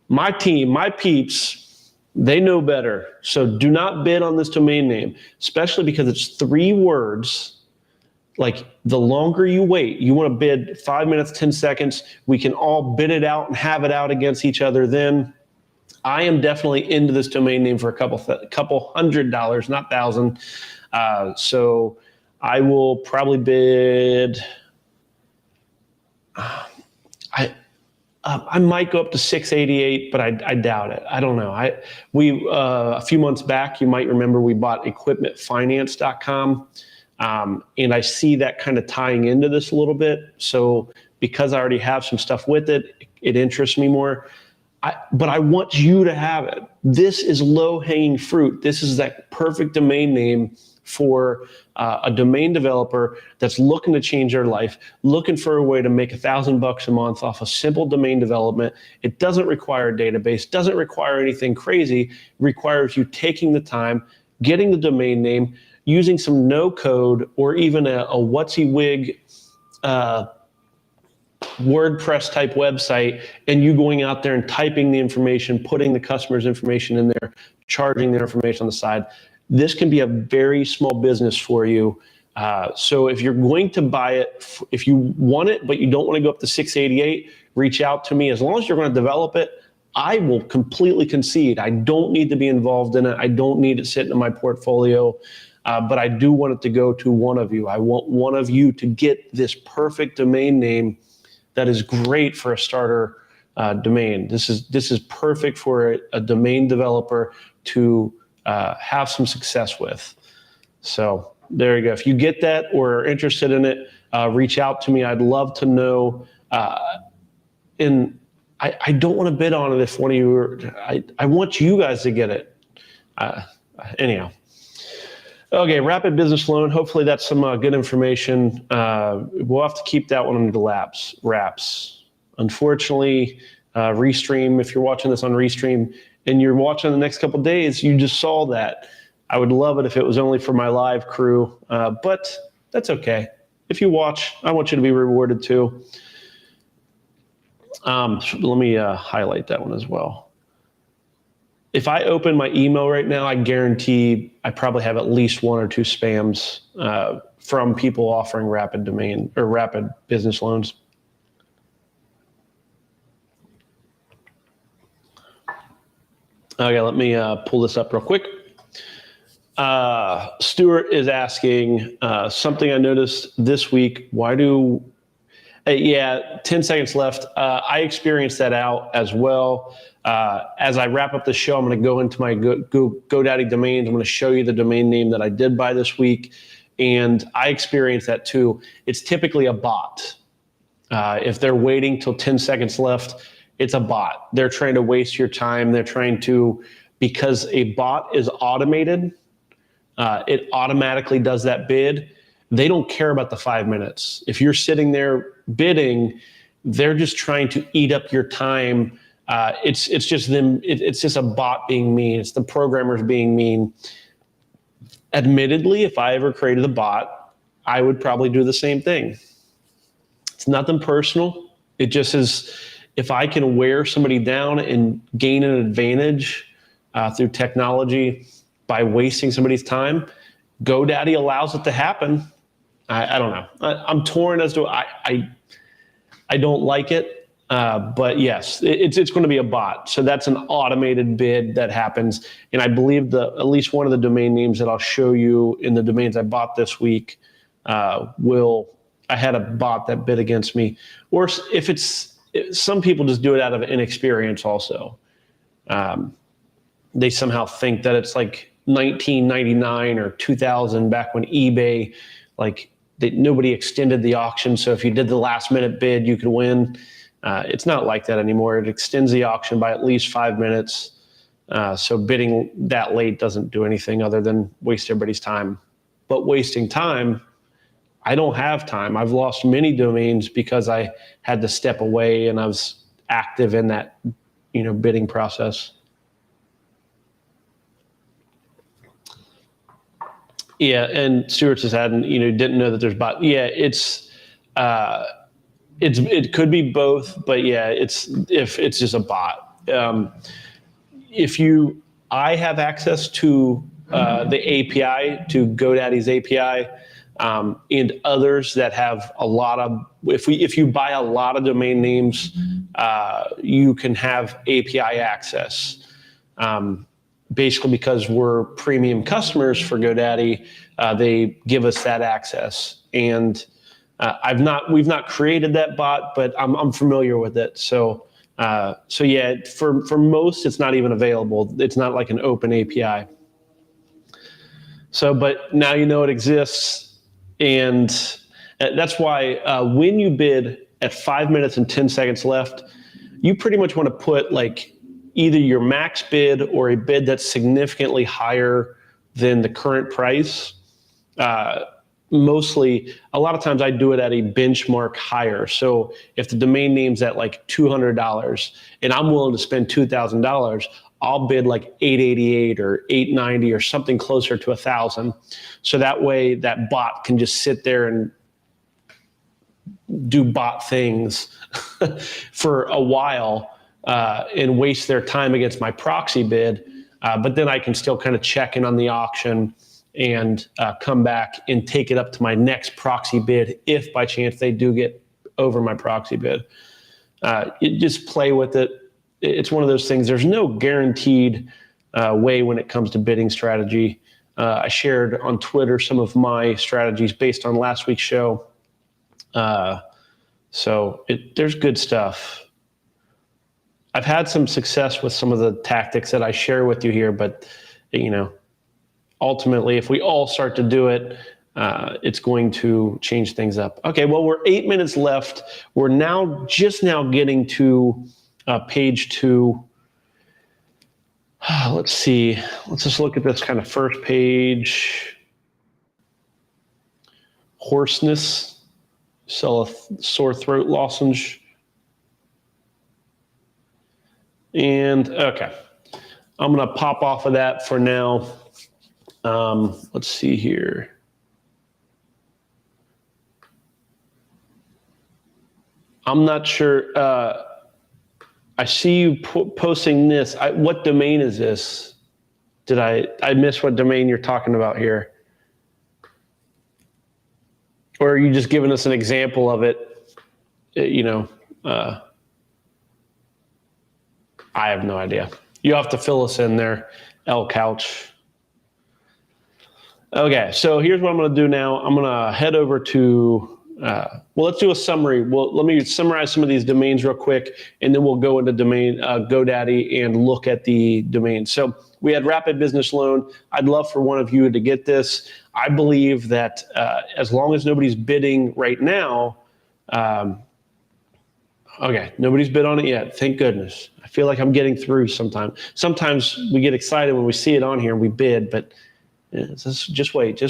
My team, my peeps, they know better. So do not bid on this domain name, especially because it's 3 words. Like, the longer you wait, you want to bid 5 minutes, 10 seconds. We can all bid it out and have it out against each other then. I am definitely into this domain name for a couple $100, not thousand. So I will probably bid. I might go up to 688, but I doubt it. I don't know. A few months back, you might remember we bought equipmentfinance.com, and I see that kind of tying into this a little bit. So because I already have some stuff with it, it interests me more. But I want you to have it. This is low-hanging fruit. This is that perfect domain name for a domain developer that's looking to change their life, looking for a way to make $1,000 a month off of simple domain development. It doesn't require a database, doesn't require anything crazy. It requires you taking the time, getting the domain name, using some no-code or even a WYSIWYG WordPress type website, and you going out there and typing the information, putting the customer's information in there, charging their information on the side. This can be a very small business for you. So if you're going to buy it, if you want it, but you don't want to go up to 688, reach out to me. As long as you're going to develop it, I will completely concede. I don't need to be involved in it. I don't need it sitting in my portfolio. But I do want it to go to one of you. I want one of you to get this perfect domain name that is great for a starter domain. This is perfect for a domain developer to have some success with. So there you go. If you get that or are interested in it, reach out to me. I'd love to know. And I don't want to bid on it if one of you are, I want you guys to get it. Anyhow. Okay, Rapid Business Loan. Hopefully that's some good information. We'll have to keep that one under the wraps. Unfortunately, Restream, if you're watching this on Restream and you're watching the next couple of days, you just saw that. I would love it if it was only for my live crew, but that's okay. If you watch, I want you to be rewarded too. Let me highlight that one as well. If I open my email right now, I guarantee I probably have at least 1 or 2 spams from people offering rapid domain or rapid business loans. Okay, let me pull this up real quick. Stuart is asking something I noticed this week. Why do, 10 seconds left. I experienced that out as well. As I wrap up the show, I'm going to go into my GoDaddy domains. I'm going to show you the domain name that I did buy this week. And I experienced that too. It's typically a bot. If they're waiting till 10 seconds left, it's a bot. They're trying to waste your time. They're trying to, because a bot is automated, it automatically does that bid. They don't care about the 5 minutes. If you're sitting there bidding, they're just trying to eat up your time. It's just them. It's just a bot being mean. It's the programmers being mean. Admittedly, if I ever created a bot, I would probably do the same thing. It's nothing personal. It just is, if I can wear somebody down and gain an advantage through technology by wasting somebody's time, GoDaddy allows it to happen. I don't know. I'm torn as to I don't like it, but yes, it's going to be a bot. So that's an automated bid that happens, and I believe at least one of the domain names that I'll show you in the domains I bought this week I had a bot that bid against me, or if it's some people just do it out of inexperience also. They somehow think that it's like 1999 or 2000, back when eBay, nobody extended the auction. So if you did the last minute bid, you could win. It's not like that anymore. It extends the auction by at least 5 minutes. So bidding that late doesn't do anything other than waste everybody's time. But wasting time, I don't have time. I've lost many domains because I had to step away and I was active in that, bidding process. Yeah, and Stuart just adding, didn't know that there's bot. Yeah, it could be both, but yeah, if it's just a bot. I have access to the API, to GoDaddy's API, and others that have a lot of. If you buy a lot of domain names, you can have API access. Basically, because we're premium customers for GoDaddy, they give us that access. And we've not created that bot, but I'm familiar with it. So yeah, for most, it's not even available. It's not like an open API. So, but now you know it exists, and that's why when you bid at 5 minutes and 10 seconds left, you pretty much want to put either your max bid or a bid that's significantly higher than the current price. Mostly, a lot of times I do it at a benchmark higher. So if the domain name's at $200 and I'm willing to spend $2,000, I'll bid $888 or $890 or something closer to $1,000. So that way that bot can just sit there and do bot things for a while and waste their time against my proxy bid. But then I can still kind of check in on the auction and come back and take it up to my next proxy bid if by chance they do get over my proxy bid. Just play with it. It's one of those things. There's no guaranteed way when it comes to bidding strategy. I shared on Twitter some of my strategies based on last week's show. So there's good stuff. I've had some success with some of the tactics that I share with you here, but ultimately, if we all start to do it, it's going to change things up. Okay, well, we're 8 minutes left. We're just now getting to page 2. Let's see. Let's just look at this kind of first page. Hoarseness. Sell a sore throat lozenge. And okay, I'm going to pop off of that for now. Let's see here. I'm not sure. I see you posting this. What domain is this? Did I miss what domain you're talking about here? Or are you just giving us an example of it? I have no idea. You have to fill us in there, L Couch. Okay, so here's what I'm going to do now. I'm going to head over to, let's do a summary. Let me summarize some of these domains real quick, and then we'll go into domain GoDaddy and look at the domains. So we had Rapid Business Loan. I'd love for one of you to get this. I believe that as long as nobody's bidding right now, okay, nobody's bid on it yet. Thank goodness. I feel like I'm getting through sometimes. Sometimes we get excited when we see it on here and we bid, but just wait.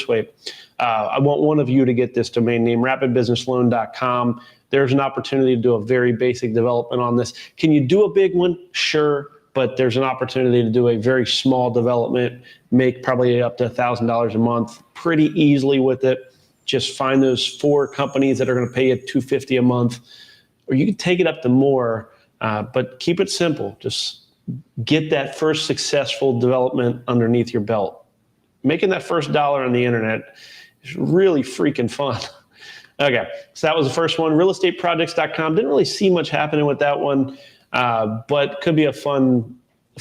I want one of you to get this domain name, rapidbusinessloan.com. There's an opportunity to do a very basic development on this. Can you do a big one? Sure, but there's an opportunity to do a very small development, make probably up to $1,000 a month pretty easily with it. Just find those 4 companies that are going to pay you $250 a month, or you can take it up to more, but keep it simple. Just get that first successful development underneath your belt. Making that first dollar on the internet is really freaking fun. Okay, so that was the first one. Realestateprojects.com. Didn't really see much happening with that one, but could be a fun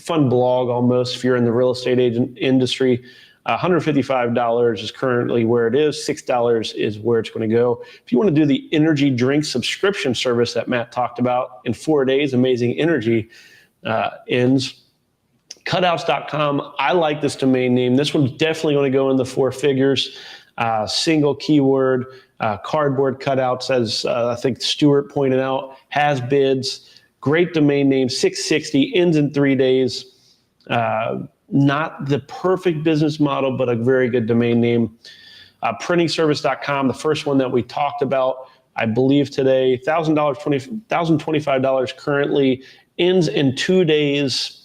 blog almost if you're in the real estate agent industry. $155 is currently where it is. $6 is where it's going to go. If you want to do the energy drink subscription service that Matt talked about in 4 days, Amazing Energy ends. Cutouts.com. I like this domain name. This one's definitely going to go in the 4 figures. Single keyword, cardboard cutouts, as I think Stuart pointed out, has bids. Great domain name, 660, ends in 3 days. Not the perfect business model, but a very good domain name. Printingservice.com, the first one that we talked about, I believe today, $1,025 currently, ends in 2 days.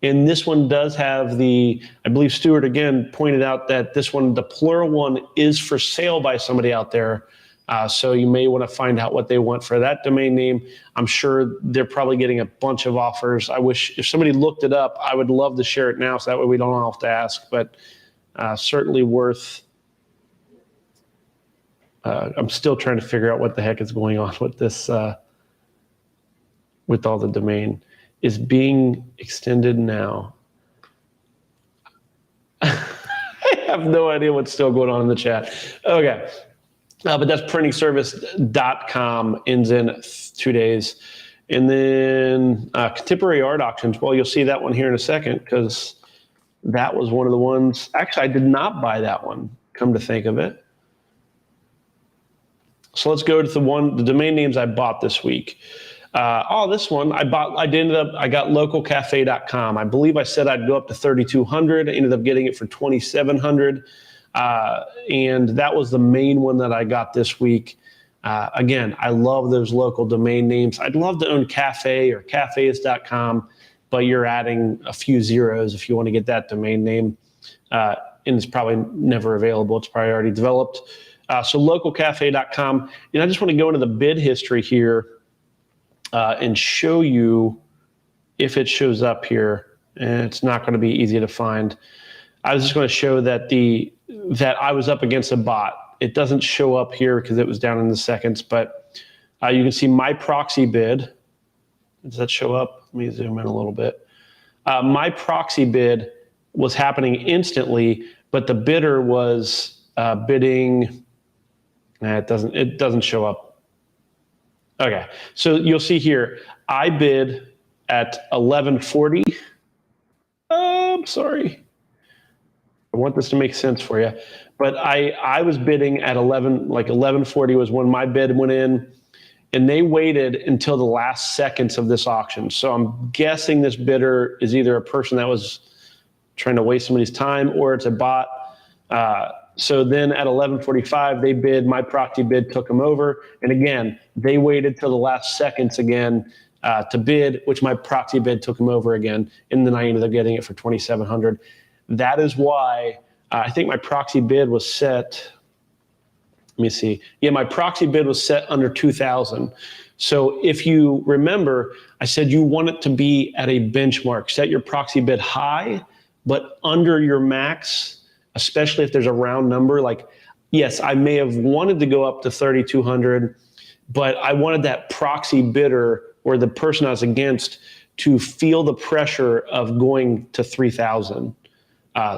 And this one does have I believe Stuart again pointed out that this one, the plural one, is for sale by somebody out there. So you may want to find out what they want for that domain name. I'm sure they're probably getting a bunch of offers. I wish if somebody looked it up, I would love to share it now so that way we don't have to ask, but certainly worth. I'm still trying to figure out what the heck is going on with this, with all the domain. Is being extended now. I have no idea what's still going on in the chat. Okay. But that's printingservice.com, ends in 2 days. And then Contemporary Art Auctions. Well, you'll see that one here in a second because that was one of the ones. Actually, I did not buy that one, come to think of it. So let's go to the domain names I bought this week. This one I got localcafe.com. I believe I said I'd go up to 3,200. I ended up getting it for 2,700. And that was the main one that I got this week. Again, I love those local domain names. I'd love to own cafe or cafes.com, but you're adding a few zeros if you want to get that domain name. And it's probably never available. It's probably already developed. So localcafe.com. And I just want to go into the bid history here and show you if it shows up here. And it's not going to be easy to find. I was just going to show that that I was up against a bot. It doesn't show up here because it was down in the seconds, but you can see my proxy bid. Does that show up? Let me zoom in a little bit. My proxy bid was happening instantly, but the bidder was bidding. It doesn't show up. Okay, so you'll see here, I bid at 1140. I'm sorry. I want this to make sense for you, but I was bidding at 1140 was when my bid went in, and they waited until the last seconds of this auction. So I'm guessing this bidder is either a person that was trying to waste somebody's time or it's a bot. So then at 11:45, they bid, my proxy bid took them over. And again, they waited till the last seconds again to bid, which my proxy bid took them over again. And then I ended up getting it for 2,700. That is why I think my proxy bid was set. Let me see. Yeah, my proxy bid was set under 2,000. So if you remember, I said you want it to be at a benchmark. Set your proxy bid high, but under your max, especially if there's a round number. Like, yes, I may have wanted to go up to 3,200, but I wanted that proxy bidder or the person I was against to feel the pressure of going to 3,000.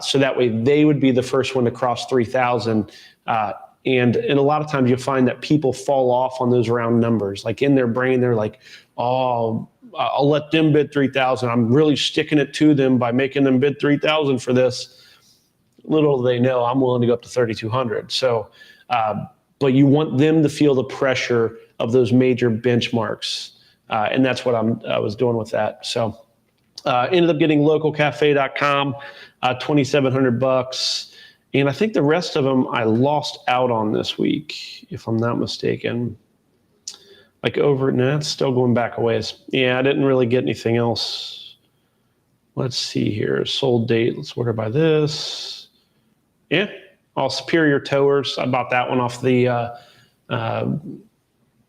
So that way they would be the first one to cross 3,000. And a lot of times you'll find that people fall off on those round numbers. Like in their brain, they're like, oh, I'll let them bid 3,000. I'm really sticking it to them by making them bid 3,000 for this. Little do they know I'm willing to go up to 3,200. So, but you want them to feel the pressure of those major benchmarks. And that's what I was doing with that. So ended up getting localcafe.com, $2,700. And I think the rest of them I lost out on this week, if I'm not mistaken. Like it's still going back a ways. Yeah, I didn't really get anything else. Let's see here. Sold date. Let's order by this. Yeah, all Superior Towers. I bought that one off the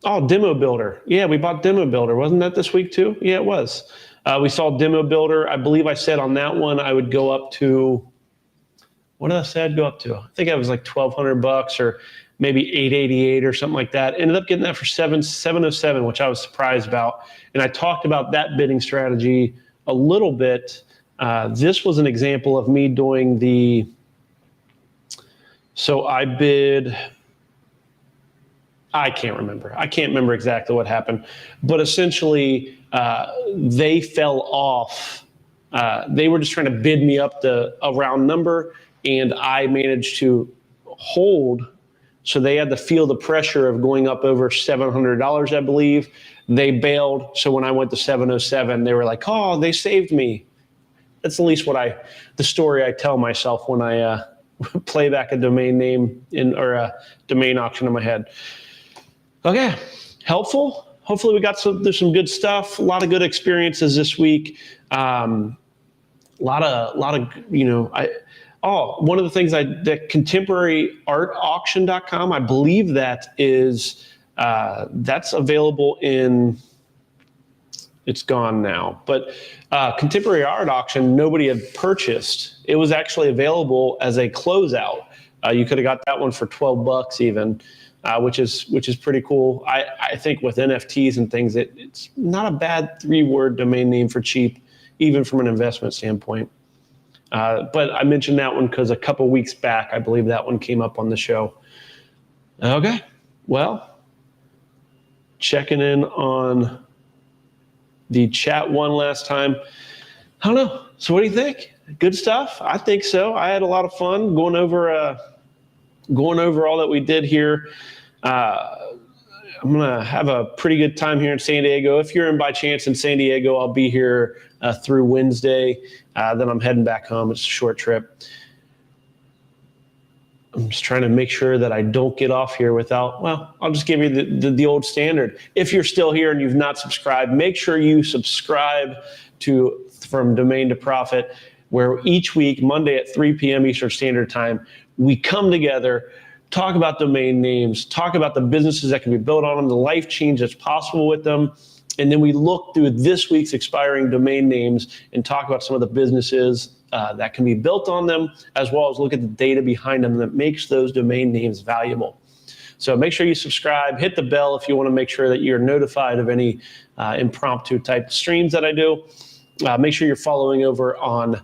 Demo Builder. Yeah, we bought Demo Builder. Wasn't that this week too? Yeah, it was. We saw Demo Builder. I believe I said on that one I would go up to, what did I say I'd go up to? I think I was like $1,200 or maybe $888 or something like that. Ended up getting that for $707, which I was surprised about. And I talked about that bidding strategy a little bit. This was an example of me doing so I bid, I can't remember exactly what happened, but essentially they fell off They were just trying to bid me up a round number, and I managed to hold. So they had to feel the pressure of going up over $700, I believe. They bailed. So when I went to 707, they were like, "Oh, they saved me." That's at least the story I tell myself when I play back a domain name or a domain auction in my head. Okay, helpful. Hopefully there's some good stuff. A lot of good experiences this week. One of the things that contemporaryartauction.com, I believe that is, that's available it's gone now, but Contemporary Art Auction, nobody had purchased. It was actually available as a closeout. You could have got that one for $12 even, which is pretty cool. I think with NFTs and things, it's not a bad 3-word domain name for cheap, even from an investment standpoint. But I mentioned that one because a couple weeks back, I believe that one came up on the show. Okay, well, checking in on the chat one last time. I don't know. So what do you think? Good stuff? I think so. I had a lot of fun going over all that we did here. I'm going to have a pretty good time here in San Diego. If you're in by chance in San Diego, I'll be here through Wednesday. Then I'm heading back home. It's a short trip. I'm just trying to make sure that I don't get off here I'll just give you the old standard. If you're still here and you've not subscribed, make sure you subscribe to From Domain to Profit, where each week, Monday at 3 p.m. Eastern Standard Time, we come together, talk about domain names, talk about the businesses that can be built on them, the life change that's possible with them. And then we look through this week's expiring domain names and talk about some of the businesses that can be built on them, as well as look at the data behind them that makes those domain names valuable. So make sure you subscribe, hit the bell if you want to make sure that you're notified of any impromptu type streams that I do. Make sure you're following over on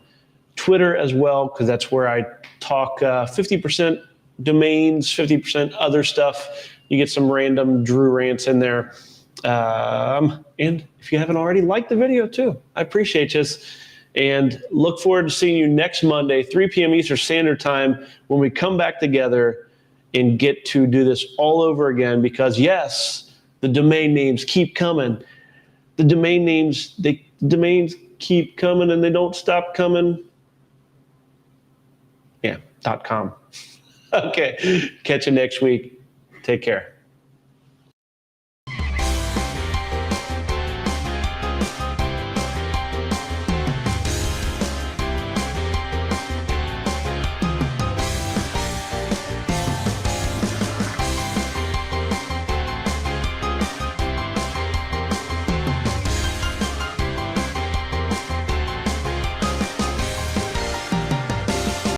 Twitter as well, because that's where I talk 50% domains, 50% other stuff. You get some random Drew rants in there. And if you haven't already, like the video too. I appreciate you. And look forward to seeing you next Monday, 3 p.m. Eastern Standard Time, when we come back together and get to do this all over again. Because yes, the domain names keep coming. The domains keep coming and they don't stop coming. Yeah, .com. Okay, catch you next week. Take care.